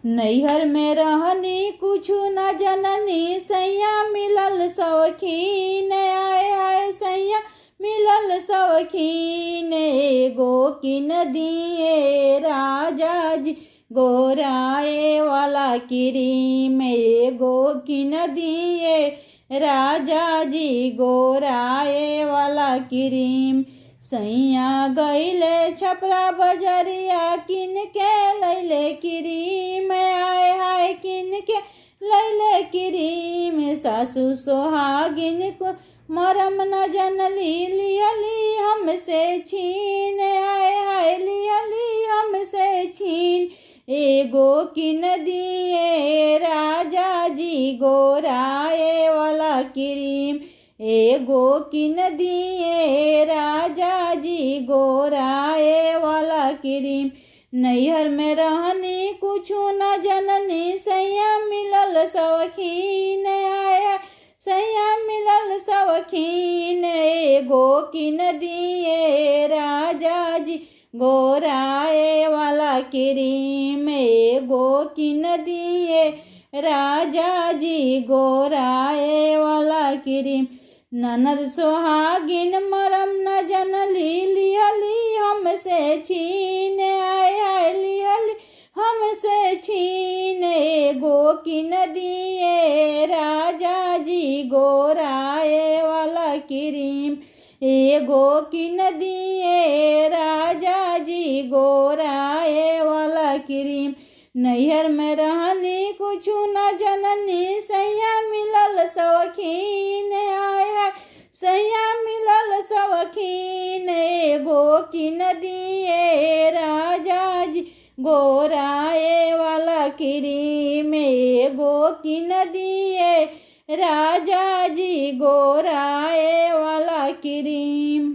नैहर में रहनी कुछु न जननी, सैया मिलल सौखीन, आए हाय सैया मिलल सौखीन। एगो किन दिए राजा जी गोराए वाला क्रीम, एगो किन दिए राजा जी गोराए वाला क्रीम। सैया गईले छपरा बजरिया किन के लैले क्रीम, आए हाय किन के लैले क्रीम। सासू सोहागिन को मरम न जनली, लियली हमसे छीन, आए हाय लियली हमसे छीन। एगो किन दिए राजा जी गोराए वाला क्रीम, एगो किन दिए राजा जी गोराए वाला क्रीम। नैहर में रहनी कुछु न जननी, सैया मिलल सौखीन, आया सैया मिलल सौखीन। एगो किन दिए राजा जी गोराए वाला क्रीम, एगो किन दिए राजा जी गोराए वाला क्रीम। ननद सोहागिन मरम न जनली, लियली हमसे छीन, आय आय लियली हमसे छीन। एगो किन दिए राजा जी गोराए वाला क्रीम, एगो किन दिए राजा जी गोराए वाला क्रीम। नैहर में रहनी कुछु न जननी, सैया मिलल सौखीन, आया सैया मिलल सौखीन। एगो किन दिए राजा जी गोराए वाला क्रीम, एगो किन दिए राजा जी गोराए वाला क्रीम।